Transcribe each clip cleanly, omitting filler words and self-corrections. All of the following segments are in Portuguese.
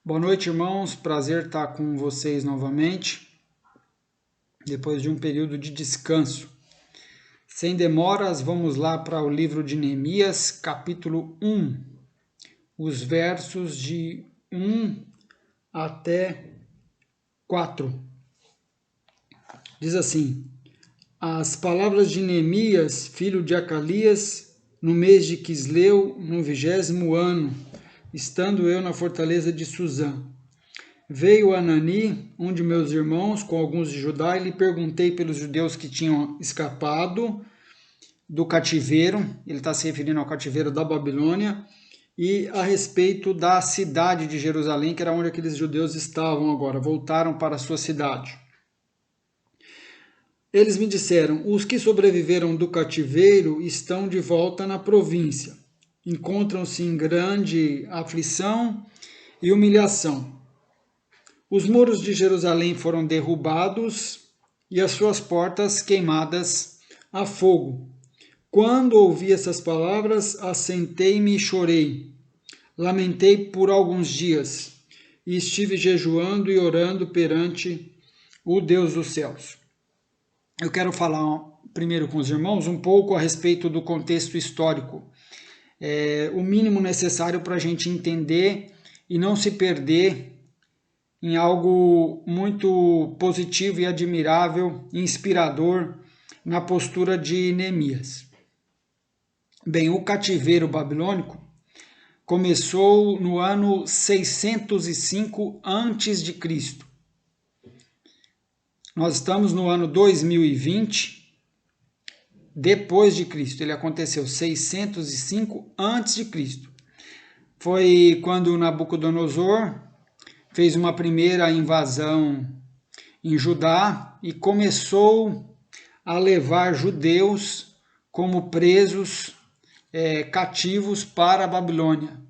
Boa noite, irmãos. Prazer estar com vocês novamente, depois de um período de descanso. Sem demoras, vamos lá para o livro de Neemias, capítulo 1, os versos de 1 até 4. Diz assim: As palavras de Neemias, filho de Acalias, no mês de Quisleu, no 20º ano, estando eu na fortaleza de Suzã. Veio Anani, um de meus irmãos, com alguns de Judá, e lhe perguntei pelos judeus que tinham escapado do cativeiro, ele está se referindo ao cativeiro da Babilônia, e a respeito da cidade de Jerusalém, que era onde aqueles judeus estavam agora, voltaram para a sua cidade. Eles me disseram: os que sobreviveram do cativeiro estão de volta na província, encontram-se em grande aflição e humilhação. Os muros de Jerusalém foram derrubados e as suas portas queimadas a fogo. Quando ouvi essas palavras, assentei-me e chorei. Lamentei por alguns dias e estive jejuando e orando perante o Deus dos céus. Eu quero falar primeiro com os irmãos um pouco a respeito do contexto histórico. O mínimo necessário para a gente entender e não se perder em algo muito positivo e admirável, inspirador na postura de Neemias. Bem, o cativeiro babilônico começou no ano 605 a.C. Nós estamos no ano 2020 depois de Cristo. Ele aconteceu 605 a.C. Foi quando Nabucodonosor fez uma primeira invasão em Judá e começou a levar judeus como presos, cativos para a Babilônia.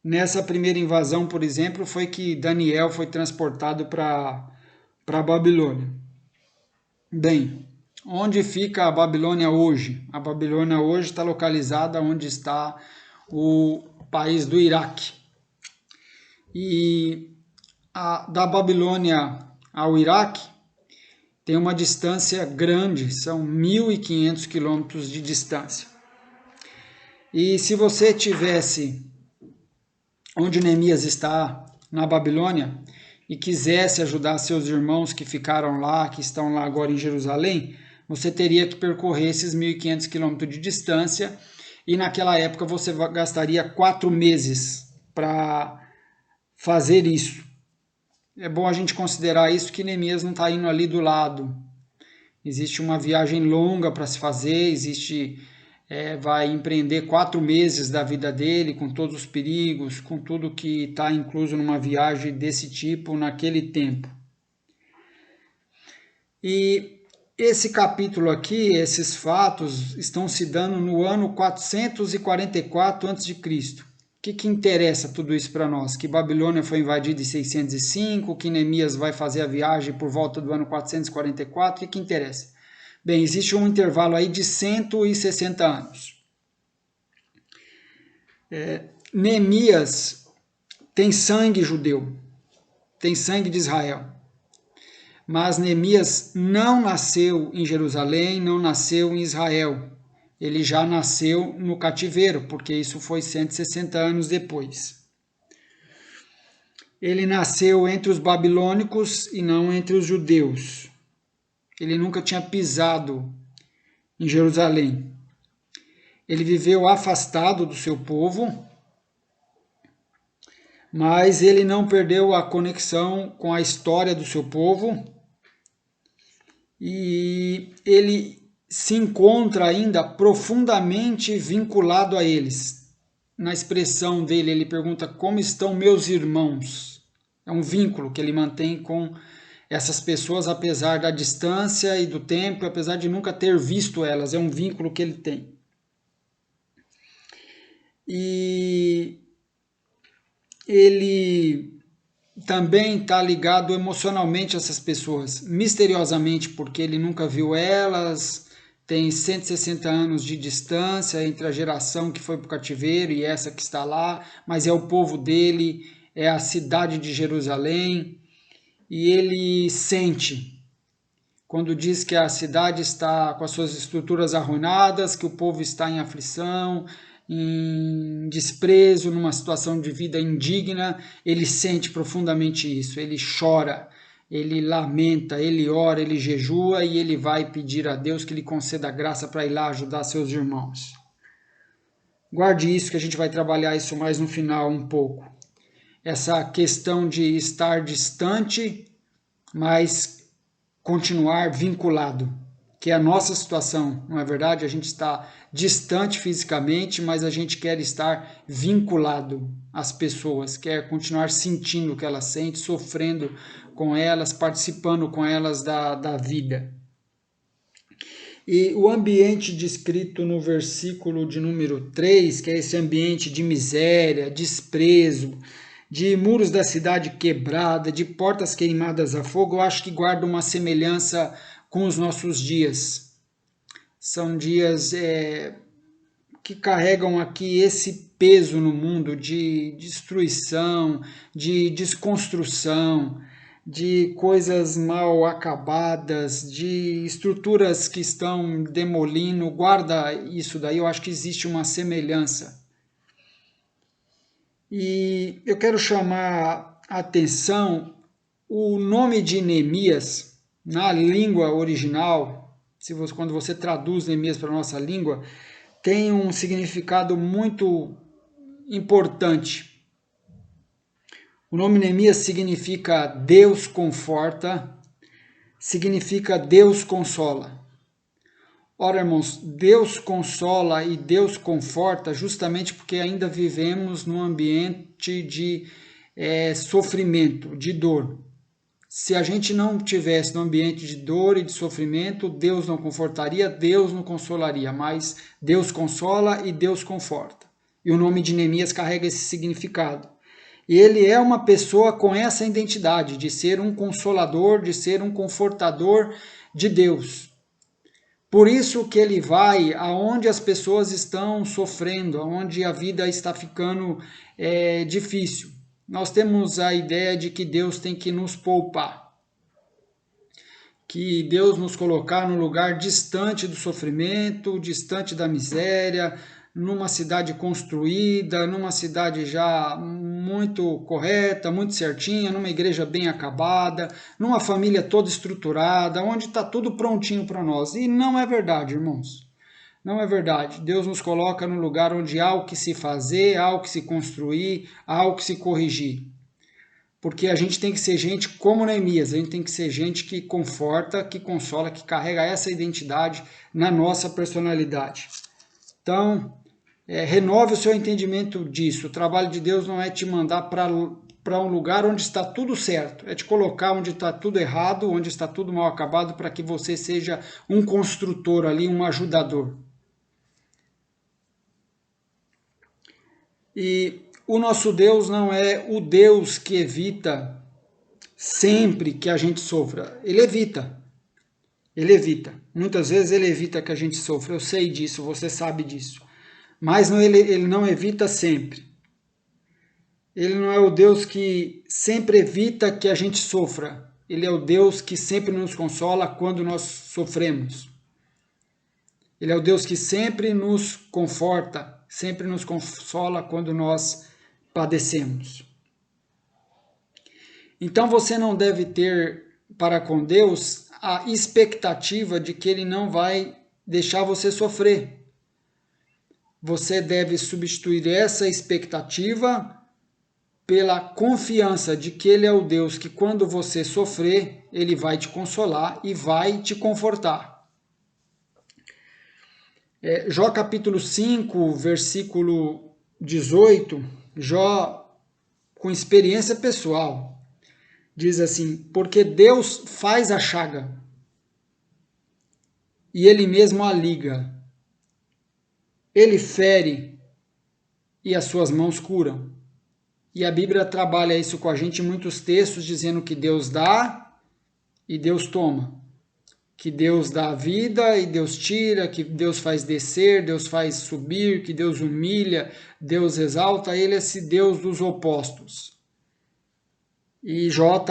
Nessa primeira invasão, por exemplo, foi que Daniel foi transportado para a Babilônia. Bem, onde fica a Babilônia hoje? A Babilônia hoje está localizada onde está o país do Iraque. E da Babilônia ao Iraque tem uma distância grande, são 1.500 quilômetros de distância. E se você tivesse onde Neemias está, na Babilônia, e quisesse ajudar seus irmãos que ficaram lá, que estão lá agora em Jerusalém, você teria que percorrer esses 1.500 quilômetros de distância, e naquela época você gastaria 4 meses para fazer isso. É bom a gente considerar isso, que Neemias não está indo ali do lado. Existe uma viagem longa para se fazer, vai empreender 4 meses da vida dele, com todos os perigos, com tudo que está incluso numa viagem desse tipo naquele tempo. E esse capítulo aqui, esses fatos, estão se dando no ano 444 a.C. O que interessa tudo isso para nós? Que Babilônia foi invadida em 605, que Neemias vai fazer a viagem por volta do ano 444, o que interessa? Bem, existe um intervalo aí de 160 anos. Neemias tem sangue judeu, tem sangue de Israel. Mas Neemias não nasceu em Jerusalém, não nasceu em Israel. Ele já nasceu no cativeiro, porque isso foi 160 anos depois. Ele nasceu entre os babilônicos e não entre os judeus. Ele nunca tinha pisado em Jerusalém. Ele viveu afastado do seu povo, mas ele não perdeu a conexão com a história do seu povo, e ele se encontra ainda profundamente vinculado a eles. Na expressão dele, ele pergunta: como estão meus irmãos? É um vínculo que ele mantém com essas pessoas, apesar da distância e do tempo, apesar de nunca ter visto elas, é um vínculo que ele tem. E ele também está ligado emocionalmente a essas pessoas, misteriosamente, porque ele nunca viu elas, tem 160 anos de distância entre a geração que foi para o cativeiro e essa que está lá, mas é o povo dele, é a cidade de Jerusalém, e ele sente, quando diz que a cidade está com as suas estruturas arruinadas, que o povo está em aflição, em desprezo, numa situação de vida indigna, ele sente profundamente isso, ele chora, ele lamenta, ele ora, ele jejua e ele vai pedir a Deus que lhe conceda graça para ir lá ajudar seus irmãos. Guarde isso, que a gente vai trabalhar isso mais no final um pouco. Essa questão de estar distante, mas continuar vinculado, que é a nossa situação, não é verdade? A gente está distante fisicamente, mas a gente quer estar vinculado às pessoas, quer continuar sentindo o que elas sentem, sofrendo com elas, participando com elas da vida. E o ambiente descrito no versículo de número 3, que é esse ambiente de miséria, desprezo, de muros da cidade quebrada, de portas queimadas a fogo, eu acho que guarda uma semelhança com os nossos dias. São dias que carregam aqui esse peso no mundo de destruição, de desconstrução, de coisas mal acabadas, de estruturas que estão demolindo. Guarda isso daí, eu acho que existe uma semelhança. E eu quero chamar a atenção, o nome de Neemias, na língua original, quando você traduz Neemias para a nossa língua, tem um significado muito importante. O nome Neemias significa Deus conforta, significa Deus consola. Ora, irmãos, Deus consola e Deus conforta justamente porque ainda vivemos num ambiente de sofrimento, de dor. Se a gente não tivesse num ambiente de dor e de sofrimento, Deus não confortaria, Deus não consolaria, mas Deus consola e Deus conforta. E o nome de Neemias carrega esse significado. E ele é uma pessoa com essa identidade de ser um consolador, de ser um confortador de Deus. Por isso que ele vai aonde as pessoas estão sofrendo, aonde a vida está ficando difícil. Nós temos a ideia de que Deus tem que nos poupar, que Deus nos colocar num lugar distante do sofrimento, distante da miséria, numa cidade construída, numa cidade já muito correta, muito certinha, numa igreja bem acabada, numa família toda estruturada, onde está tudo prontinho para nós. E não é verdade, irmãos. Não é verdade. Deus nos coloca num lugar onde há o que se fazer, há o que se construir, há o que se corrigir. Porque a gente tem que ser gente como Neemias, a gente tem que ser gente que conforta, que consola, que carrega essa identidade na nossa personalidade. Então, renove o seu entendimento disso. O trabalho de Deus não é te mandar para um lugar onde está tudo certo, é te colocar onde está tudo errado, onde está tudo mal acabado, para que você seja um construtor ali, um ajudador. E o nosso Deus não é o Deus que evita sempre que a gente sofra. Ele evita. Ele evita. Muitas vezes ele evita que a gente sofra. Eu sei disso, você sabe disso. Mas ele não evita sempre. Ele não é o Deus que sempre evita que a gente sofra. Ele é o Deus que sempre nos consola quando nós sofremos. Ele é o Deus que sempre nos conforta, sempre nos consola quando nós padecemos. Então você não deve ter para com Deus a expectativa de que Ele não vai deixar você sofrer. Você deve substituir essa expectativa pela confiança de que Ele é o Deus que quando você sofrer, Ele vai te consolar e vai te confortar. Jó capítulo 5, versículo 18, Jó, com experiência pessoal, diz assim: porque Deus faz a chaga e Ele mesmo a liga. Ele fere e as suas mãos curam. E a Bíblia trabalha isso com a gente em muitos textos, dizendo que Deus dá e Deus toma. Que Deus dá a vida e Deus tira, que Deus faz descer, Deus faz subir, que Deus humilha, Deus exalta. Ele é esse Deus dos opostos. E Jó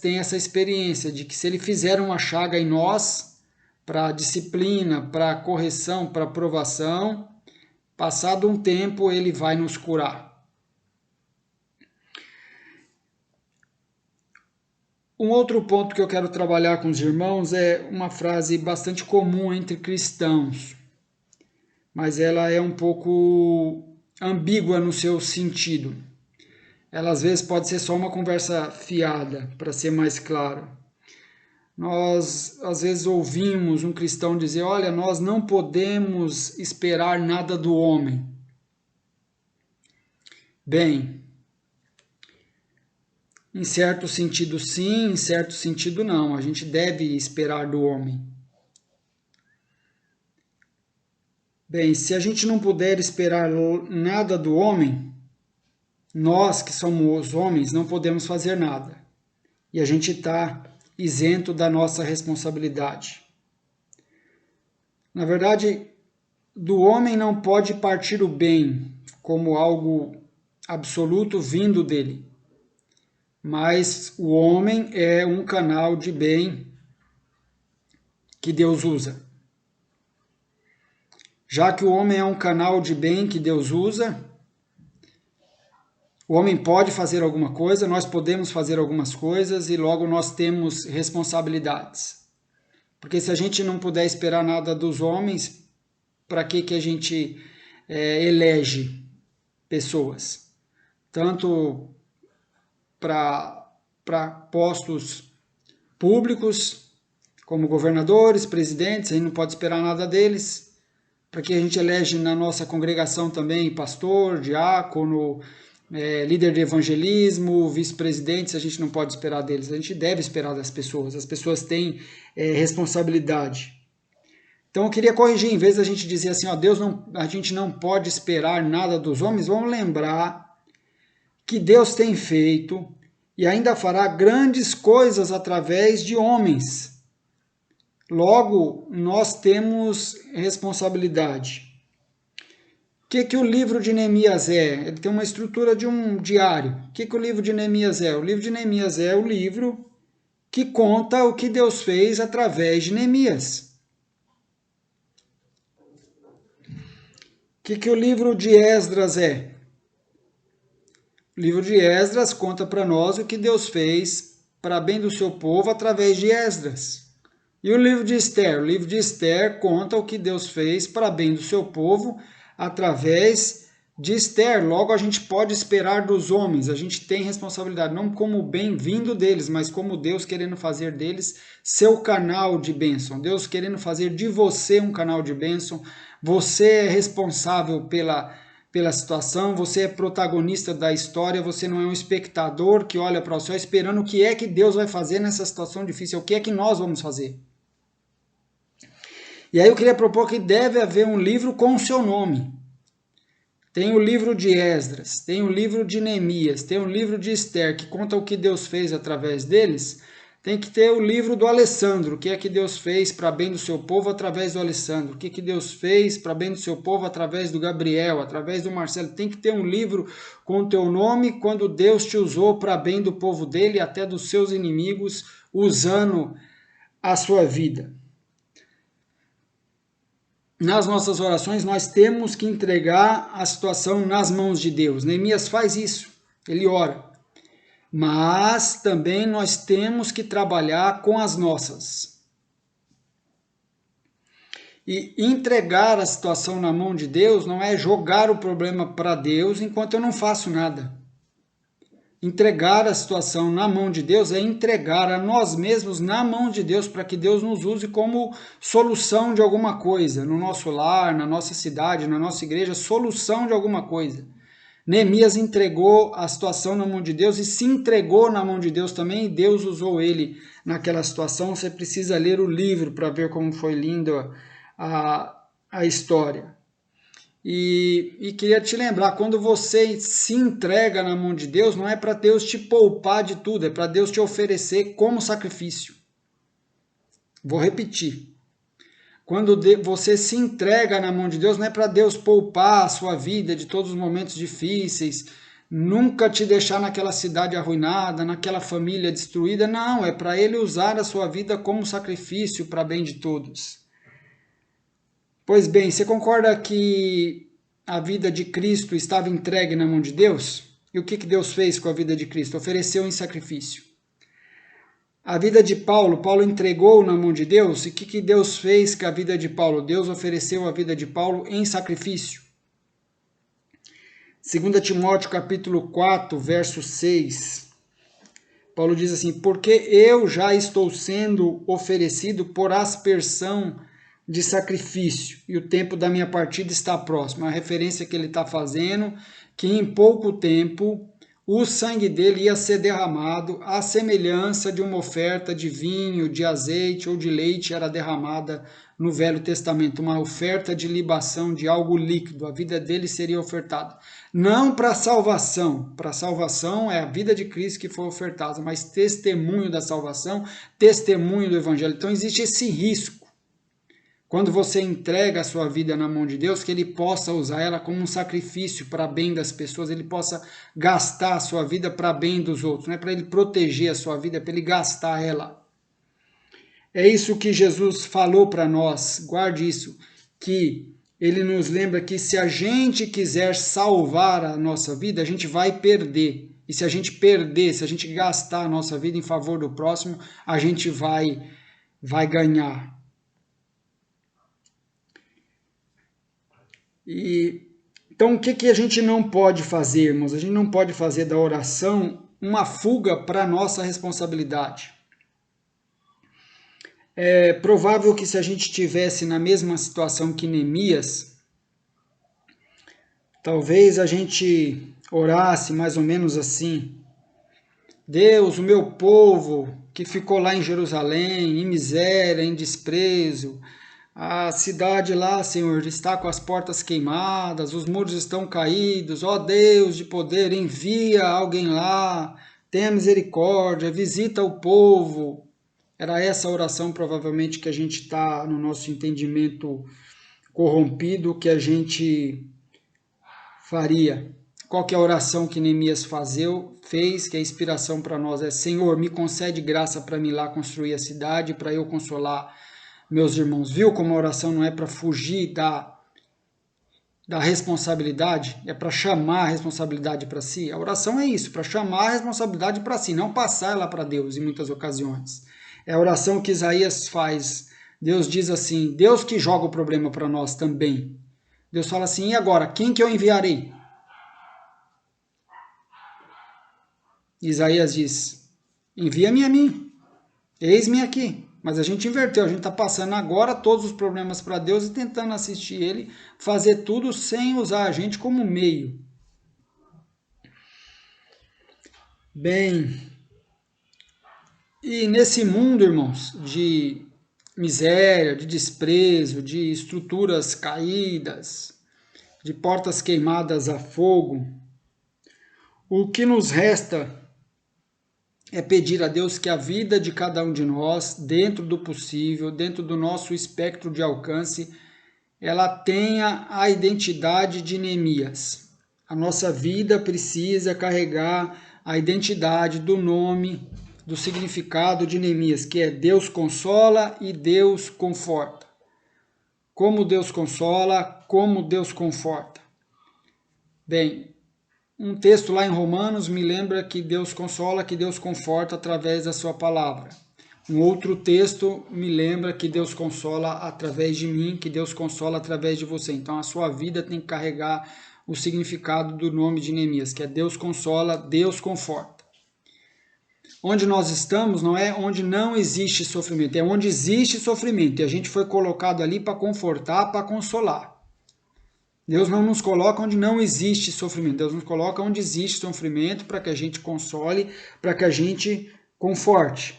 tem essa experiência de que se ele fizer uma chaga em nós, para disciplina, para correção, para provação, passado um tempo ele vai nos curar. Um outro ponto que eu quero trabalhar com os irmãos é uma frase bastante comum entre cristãos, mas ela é um pouco ambígua no seu sentido. Ela às vezes pode ser só uma conversa fiada, para ser mais claro. Nós às vezes ouvimos um cristão dizer: olha, nós não podemos esperar nada do homem. Bem, em certo sentido sim, em certo sentido não. A gente deve esperar do homem. Bem, se a gente não puder esperar nada do homem, nós que somos homens não podemos fazer nada. E a gente está isento da nossa responsabilidade. Na verdade, do homem não pode partir o bem como algo absoluto vindo dele. Mas o homem é um canal de bem que Deus usa. Já que o homem é um canal de bem que Deus usa, o homem pode fazer alguma coisa, nós podemos fazer algumas coisas e logo nós temos responsabilidades. Porque se a gente não puder esperar nada dos homens, para que a gente elege pessoas? Tanto para postos públicos, como governadores, presidentes, a gente não pode esperar nada deles. Para que a gente elege na nossa congregação também pastor, diácono, líder de evangelismo, vice-presidentes, a gente não pode esperar deles, a gente deve esperar das pessoas, as pessoas têm responsabilidade. Então eu queria corrigir, em vez da gente dizer assim, ó, a gente não pode esperar nada dos homens, vamos lembrar que Deus tem feito e ainda fará grandes coisas através de homens. Logo, nós temos responsabilidade. O que o livro de Neemias é? Ele tem uma estrutura de um diário. O que o livro de Neemias é? O livro de Neemias é o livro que conta o que Deus fez através de Neemias. O que o livro de Esdras é? O livro de Esdras conta para nós o que Deus fez para bem do seu povo através de Esdras. E o livro de Esther? O livro de Esther conta o que Deus fez para bem do seu povo através de Esther. Logo, a gente pode esperar dos homens, a gente tem responsabilidade, não como bem vindo deles, mas como Deus querendo fazer deles seu canal de bênção. Deus querendo fazer de você um canal de bênção. Você é responsável pela situação, você é protagonista da história, você não é um espectador que olha para o céu esperando o que é que Deus vai fazer nessa situação difícil, o que é que nós vamos fazer. E aí eu queria propor que deve haver um livro com o seu nome. Tem o livro de Esdras, tem o livro de Neemias, tem o livro de Esther, que conta o que Deus fez através deles. Tem que ter o livro do Alessandro, o que é que Deus fez para bem do seu povo através do Alessandro, o que que Deus fez para bem do seu povo através do Gabriel, através do Marcelo. Tem que ter um livro com o teu nome quando Deus te usou para bem do povo dele, até dos seus inimigos, usando a sua vida. Nas nossas orações, nós temos que entregar a situação nas mãos de Deus. Neemias faz isso, ele ora. Mas também nós temos que trabalhar com as nossas. E entregar a situação na mão de Deus não é jogar o problema para Deus enquanto eu não faço nada. Entregar a situação na mão de Deus é entregar a nós mesmos na mão de Deus para que Deus nos use como solução de alguma coisa, no nosso lar, na nossa cidade, na nossa igreja, solução de alguma coisa. Neemias entregou a situação na mão de Deus e se entregou na mão de Deus também, e Deus usou ele naquela situação. Você precisa ler o livro para ver como foi linda a história. E queria te lembrar, quando você se entrega na mão de Deus, não é para Deus te poupar de tudo, é para Deus te oferecer como sacrifício. Vou repetir. Quando você se entrega na mão de Deus, não é para Deus poupar a sua vida de todos os momentos difíceis, nunca te deixar naquela cidade arruinada, naquela família destruída. Não, é para ele usar a sua vida como sacrifício para bem de todos. Pois bem, você concorda que a vida de Cristo estava entregue na mão de Deus? E o que Deus fez com a vida de Cristo? Ofereceu em sacrifício. A vida de Paulo, Paulo entregou na mão de Deus. E o que Deus fez com a vida de Paulo? Deus ofereceu a vida de Paulo em sacrifício. 2 Timóteo capítulo 4, verso 6. Paulo diz assim: porque eu já estou sendo oferecido por aspersão de sacrifício, e o tempo da minha partida está próximo. A referência que ele está fazendo, que em pouco tempo o sangue dele ia ser derramado, à semelhança de uma oferta de vinho, de azeite ou de leite era derramada no Velho Testamento, uma oferta de libação de algo líquido. A vida dele seria ofertada. Não para salvação é a vida de Cristo que foi ofertada, mas testemunho da salvação, testemunho do Evangelho. Então existe esse risco. Quando você entrega a sua vida na mão de Deus, que Ele possa usar ela como um sacrifício para bem das pessoas, Ele possa gastar a sua vida para bem dos outros, não é para Ele proteger a sua vida, é para Ele gastar ela. É isso que Jesus falou para nós, guarde isso, que Ele nos lembra que se a gente quiser salvar a nossa vida, a gente vai perder. E se a gente perder, se a gente gastar a nossa vida em favor do próximo, a gente vai ganhar. Então, o que a gente não pode fazer, irmãos? A gente não pode fazer da oração uma fuga para a nossa responsabilidade. É provável que se a gente estivesse na mesma situação que Neemias, talvez a gente orasse mais ou menos assim: Deus, o meu povo que ficou lá em Jerusalém, em miséria, em desprezo, a cidade lá, Senhor, está com as portas queimadas, os muros estão caídos. Ó Deus de poder, envia alguém lá, tenha misericórdia, visita o povo. Era essa a oração, provavelmente, que a gente está, no nosso entendimento corrompido, que a gente faria. Qual que é a oração que Neemias fez, que a inspiração para nós é: Senhor, me concede graça para mim lá construir a cidade, para eu consolar meus irmãos. Viu como a oração não é para fugir da responsabilidade? É para chamar a responsabilidade para si. A oração é isso, para chamar a responsabilidade para si, não passar ela para Deus em muitas ocasiões. É a oração que Isaías faz. Deus diz assim, Deus que joga o problema para nós também. Deus fala assim: e agora, quem que eu enviarei? Isaías diz: envia-me a mim, eis-me aqui. Mas a gente inverteu, a gente está passando agora todos os problemas para Deus e tentando assistir Ele, fazer tudo sem usar a gente como meio. Bem, e nesse mundo, irmãos, de miséria, de desprezo, de estruturas caídas, de portas queimadas a fogo, o que nos resta é pedir a Deus que a vida de cada um de nós, dentro do possível, dentro do nosso espectro de alcance, ela tenha a identidade de Neemias. A nossa vida precisa carregar a identidade do nome, do significado de Neemias, que é Deus consola e Deus conforta. Como Deus consola, como Deus conforta. Bem, um texto lá em Romanos me lembra que Deus consola, que Deus conforta através da sua palavra. Um outro texto me lembra que Deus consola através de mim, que Deus consola através de você. Então a sua vida tem que carregar o significado do nome de Neemias, que é Deus consola, Deus conforta. Onde nós estamos não é onde não existe sofrimento, é onde existe sofrimento. E a gente foi colocado ali para confortar, para consolar. Deus não nos coloca onde não existe sofrimento. Deus nos coloca onde existe sofrimento para que a gente console, para que a gente conforte.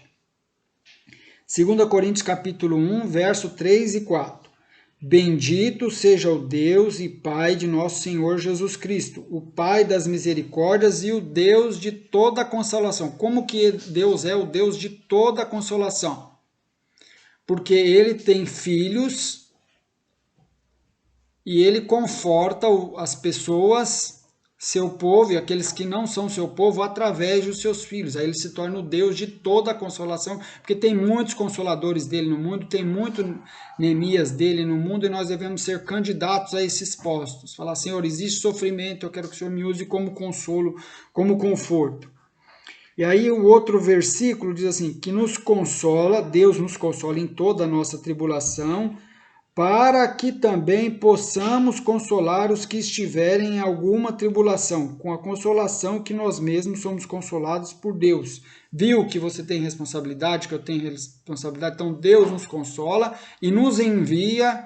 2 Coríntios capítulo 1, verso 3 e 4. Bendito seja o Deus e Pai de nosso Senhor Jesus Cristo, o Pai das misericórdias e o Deus de toda consolação. Como que Deus é o Deus de toda consolação? Porque Ele tem filhos e Ele conforta as pessoas seu povo e aqueles que não são seu povo através dos seus filhos. Aí ele se torna o Deus de toda a consolação, porque tem muitos consoladores dele no mundo, tem muito Neemias dele no mundo, e nós devemos ser candidatos a esses postos. Falar, Senhor, existe sofrimento, eu quero que o Senhor me use como consolo, como conforto. E aí o outro versículo diz assim, que nos consola, Deus nos consola em toda a nossa tribulação, para que também possamos consolar os que estiverem em alguma tribulação, com a consolação que nós mesmos somos consolados por Deus. Viu que você tem responsabilidade, que eu tenho responsabilidade? Então Deus nos consola e nos envia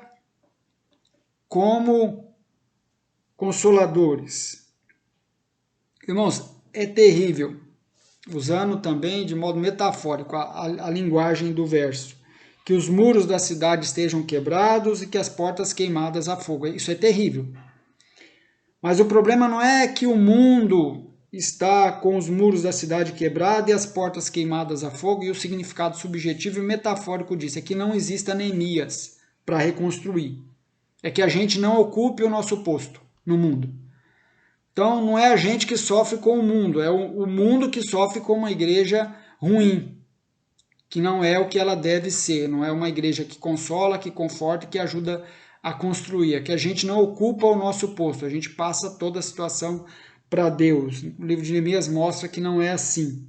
como consoladores. Irmãos, é terrível, usando também de modo metafórico a linguagem do verso, que os muros da cidade estejam quebrados e que as portas queimadas a fogo. Isso é terrível. Mas o problema não é que o mundo está com os muros da cidade quebrados e as portas queimadas a fogo, e o significado subjetivo e metafórico disso é que não exista Neemias para reconstruir. É que a gente não ocupe o nosso posto no mundo. Então não é a gente que sofre com o mundo, é o mundo que sofre com uma igreja ruim, que não é o que ela deve ser, não é uma igreja que consola, que conforta, que ajuda a construir, é que a gente não ocupa o nosso posto, a gente passa toda a situação para Deus. O livro de Neemias mostra que não é assim.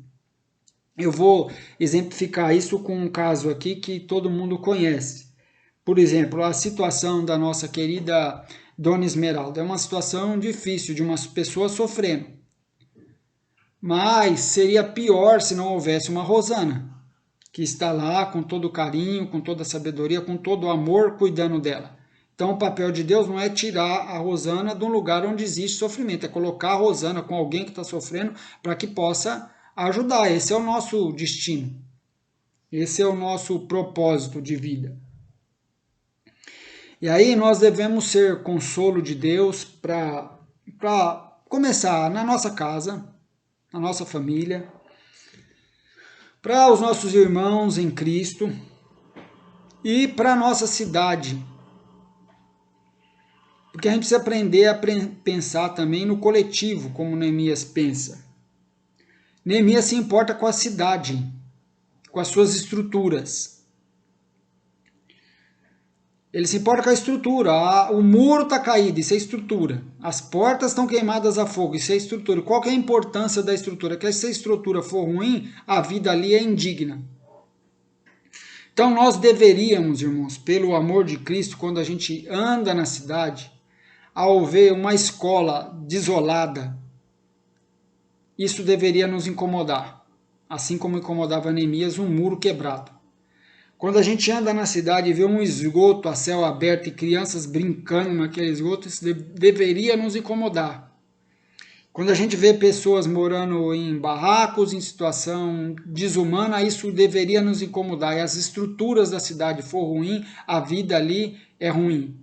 Eu vou exemplificar isso com um caso aqui que todo mundo conhece. Por exemplo, a situação da nossa querida Dona Esmeralda é uma situação difícil, de uma pessoa sofrendo. Mas seria pior se não houvesse uma Rosana, que está lá com todo o carinho, com toda a sabedoria, com todo o amor, cuidando dela. Então o papel de Deus não é tirar a Rosana de um lugar onde existe sofrimento, é colocar a Rosana com alguém que está sofrendo para que possa ajudar. Esse é o nosso destino. Esse é o nosso propósito de vida. E aí nós devemos ser consolo de Deus para começar na nossa casa, na nossa família, para os nossos irmãos em Cristo e para a nossa cidade. Porque a gente precisa aprender a pensar também no coletivo, como Neemias pensa. Neemias se importa com a cidade, com as suas estruturas. Ele se importa com a estrutura. O muro está caído, isso é estrutura. As portas estão queimadas a fogo, isso é estrutura. Qual que é a importância da estrutura? Que se a estrutura for ruim, a vida ali é indigna. Então nós deveríamos, irmãos, pelo amor de Cristo, quando a gente anda na cidade, ao ver uma escola desolada, isso deveria nos incomodar. Assim como incomodava Neemias, um muro quebrado. Quando a gente anda na cidade e vê um esgoto a céu aberto e crianças brincando naquele esgoto, isso deveria nos incomodar. Quando a gente vê pessoas morando em barracos, em situação desumana, isso deveria nos incomodar. E as estruturas da cidade for ruim, a vida ali é ruim.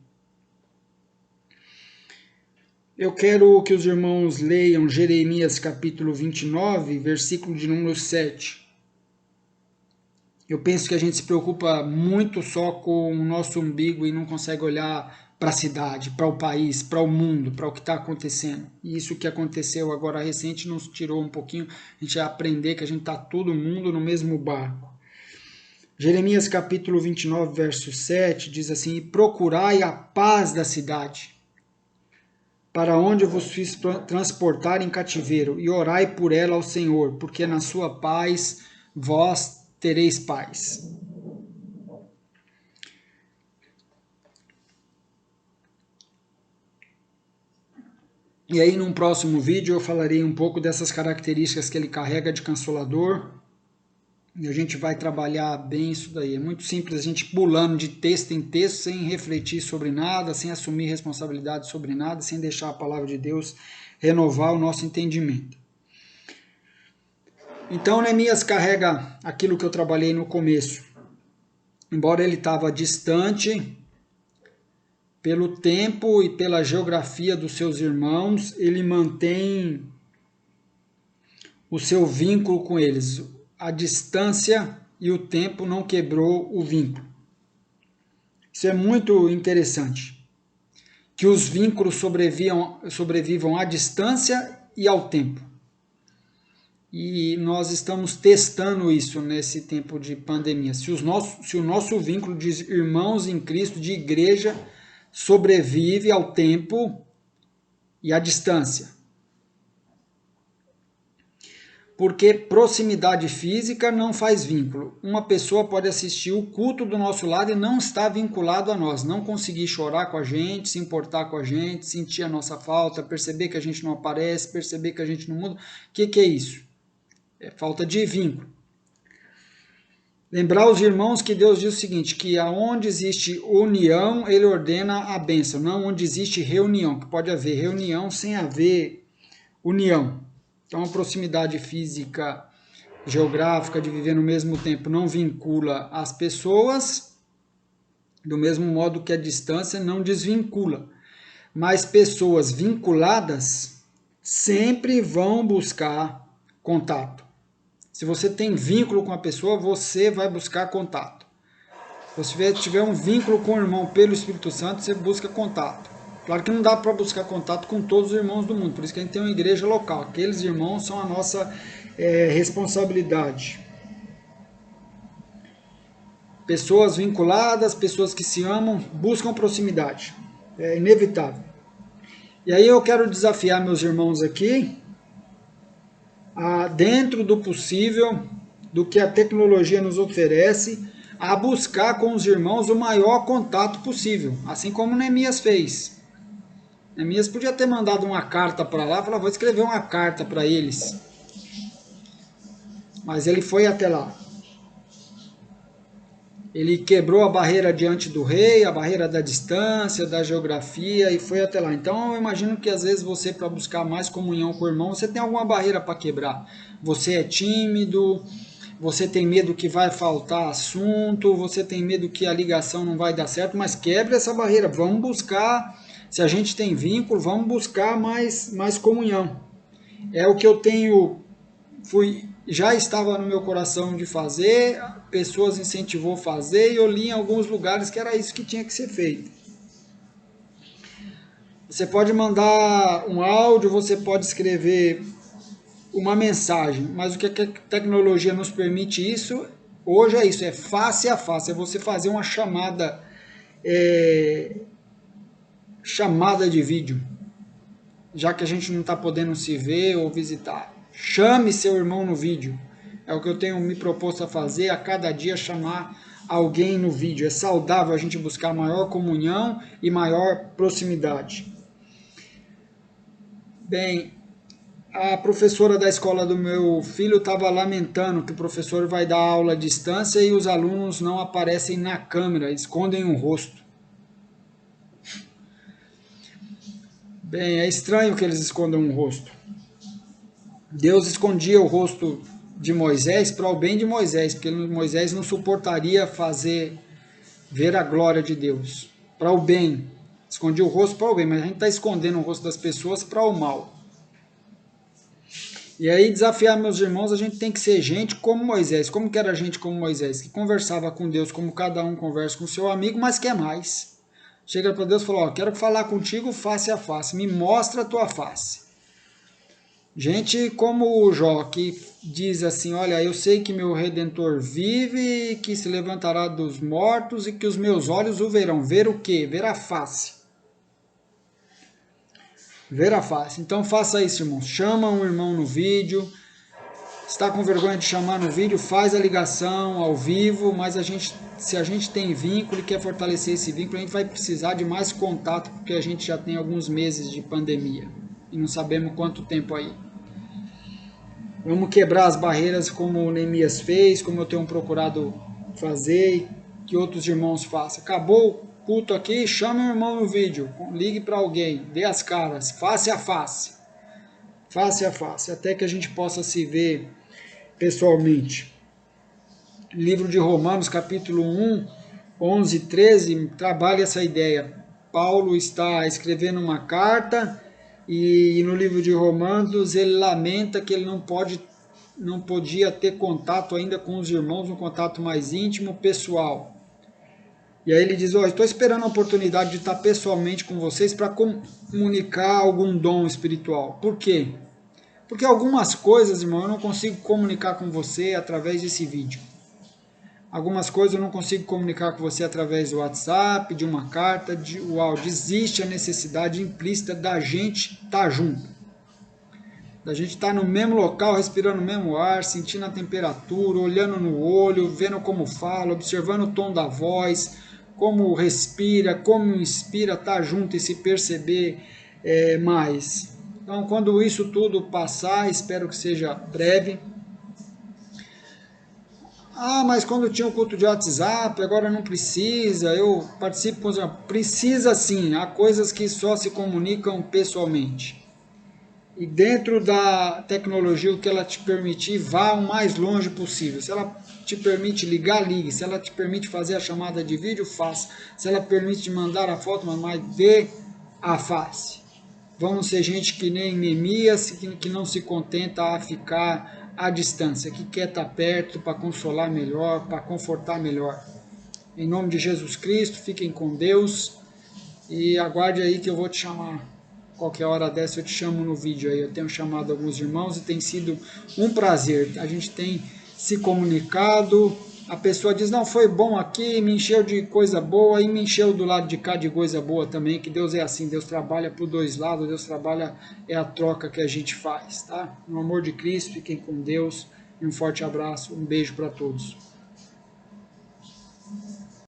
Eu quero que os irmãos leiam Jeremias capítulo 29, versículo de número 7. Eu penso que a gente se preocupa muito só com o nosso umbigo e não consegue olhar para a cidade, para o país, para o mundo, para o que está acontecendo. E isso que aconteceu agora recente nos tirou um pouquinho, a gente vai aprender que a gente está todo mundo no mesmo barco. Jeremias capítulo 29, verso 7 diz assim: "E procurai a paz da cidade, para onde eu vos fiz transportar em cativeiro, e orai por ela ao Senhor, porque na sua paz vós tereis paz." E aí, num próximo vídeo, eu falarei um pouco dessas características que ele carrega de consolador. E a gente vai trabalhar bem isso daí. É muito simples a gente pulando de texto em texto, sem refletir sobre nada, sem assumir responsabilidade sobre nada, sem deixar a palavra de Deus renovar o nosso entendimento. Então, Neemias carrega aquilo que eu trabalhei no começo. Embora ele estava distante, pelo tempo e pela geografia dos seus irmãos, ele mantém o seu vínculo com eles. A distância e o tempo não quebrou o vínculo. Isso é muito interessante. que os vínculos sobrevivam à distância e ao tempo. E nós estamos testando isso nesse tempo de pandemia. Se o nosso vínculo de irmãos em Cristo, de igreja, sobrevive ao tempo e à distância. Porque proximidade física não faz vínculo. Uma pessoa pode assistir o culto do nosso lado e não estar vinculado a nós, não conseguir chorar com a gente, se importar com a gente, sentir a nossa falta, perceber que a gente não aparece, perceber que a gente não muda. O que é isso? É falta de vínculo. Lembrar os irmãos que Deus diz o seguinte, que aonde existe união, Ele ordena a bênção, não onde existe reunião, que pode haver reunião sem haver união. Então, a proximidade física, geográfica, de viver no mesmo tempo, não vincula as pessoas, do mesmo modo que a distância não desvincula. Mas pessoas vinculadas sempre vão buscar contato. Se você tem vínculo com a pessoa, você vai buscar contato. Se você tiver um vínculo com o irmão pelo Espírito Santo, você busca contato. Claro que não dá para buscar contato com todos os irmãos do mundo, por isso que a gente tem uma igreja local. Aqueles irmãos são a nossa responsabilidade. Pessoas vinculadas, pessoas que se amam, buscam proximidade. É inevitável. E aí eu quero desafiar meus irmãos aqui, dentro do possível, do que a tecnologia nos oferece, a buscar com os irmãos o maior contato possível, assim como Neemias fez. Neemias podia ter mandado uma carta para lá, falar, vou escrever uma carta para eles. Mas ele foi até lá. Ele quebrou a barreira diante do rei, a barreira da distância, da geografia, e foi até lá. Então eu imagino que às vezes você, para buscar mais comunhão com o irmão, você tem alguma barreira para quebrar. Você é tímido, você tem medo que vai faltar assunto, você tem medo que a ligação não vai dar certo, mas quebre essa barreira. Vamos buscar, se a gente tem vínculo, vamos buscar mais comunhão. É o que eu já estava no meu coração de fazer, pessoas incentivou a fazer, e eu li em alguns lugares que era isso que tinha que ser feito. Você pode mandar um áudio, você pode escrever uma mensagem, mas o que a tecnologia nos permite isso, hoje é isso, é face a face, é você fazer uma chamada de vídeo, já que a gente não está podendo se ver ou visitar. Chame seu irmão no vídeo. É o que eu tenho me proposto a fazer, a cada dia chamar alguém no vídeo. É saudável a gente buscar maior comunhão e maior proximidade. Bem, a professora da escola do meu filho estava lamentando que o professor vai dar aula à distância e os alunos não aparecem na câmera, escondem o rosto. Bem, é estranho que eles escondam o rosto. Deus escondia o rosto de Moisés para o bem de Moisés, porque Moisés não suportaria ver a glória de Deus. Para o bem, escondia o rosto para o bem, mas a gente está escondendo o rosto das pessoas para o mal. E aí desafiar meus irmãos, a gente tem que ser gente como Moisés. Como que era gente como Moisés? Que conversava com Deus como cada um conversa com o seu amigo, mas quer mais. Chega para Deus e fala, quero falar contigo face a face, me mostra a tua face. Gente como o Jó, que diz assim, olha, eu sei que meu Redentor vive, que se levantará dos mortos e que os meus olhos o verão. Ver o quê? Ver a face. Ver a face. Então faça isso, irmãos. Chama um irmão no vídeo. Está com vergonha de chamar no vídeo, faz a ligação ao vivo, mas se a gente tem vínculo e quer fortalecer esse vínculo, a gente vai precisar de mais contato, porque a gente já tem alguns meses de pandemia. E não sabemos quanto tempo aí. Vamos quebrar as barreiras como o Neemias fez, como eu tenho procurado fazer e que outros irmãos façam. Acabou o culto aqui, chame o irmão no vídeo, ligue para alguém, dê as caras, face a face. Face a face, até que a gente possa se ver pessoalmente. Livro de Romanos, capítulo 1, 11 e 13, trabalha essa ideia. Paulo está escrevendo uma carta e no livro de Romanos ele lamenta que ele não podia ter contato ainda com os irmãos, um contato mais íntimo, pessoal. E aí ele diz, estou esperando a oportunidade de estar pessoalmente com vocês para comunicar algum dom espiritual. Por quê? Porque algumas coisas, irmão, eu não consigo comunicar com você através desse vídeo. Algumas coisas eu não consigo comunicar com você através do WhatsApp, de uma carta, de áudio. Existe a necessidade implícita da gente estar junto. Da gente estar no mesmo local, respirando o mesmo ar, sentindo a temperatura, olhando no olho, vendo como fala, observando o tom da voz, como respira, como inspira, estar junto e se perceber mais. Então, quando isso tudo passar, espero que seja breve. Mas quando tinha o culto de WhatsApp, agora não precisa, eu participo, precisa sim, há coisas que só se comunicam pessoalmente. E dentro da tecnologia, o que ela te permitir, vá o mais longe possível. Se ela te permite ligar, ligue. Se ela te permite fazer a chamada de vídeo, faça. Se ela permite te mandar a foto, mas dê a face. Vamos ser gente que nem Neemias, que não se contenta a ficar à distância, que quer estar perto para consolar melhor, para confortar melhor. Em nome de Jesus Cristo, fiquem com Deus e aguarde aí que eu vou te chamar. Qualquer hora dessa eu te chamo no vídeo aí. Eu tenho chamado alguns irmãos e tem sido um prazer. A gente tem se comunicado. A pessoa diz, não, foi bom aqui, me encheu de coisa boa e me encheu do lado de cá de coisa boa também, que Deus é assim, Deus trabalha por dois lados, Deus trabalha, é a troca que a gente faz, tá? No amor de Cristo, fiquem com Deus e um forte abraço, um beijo para todos.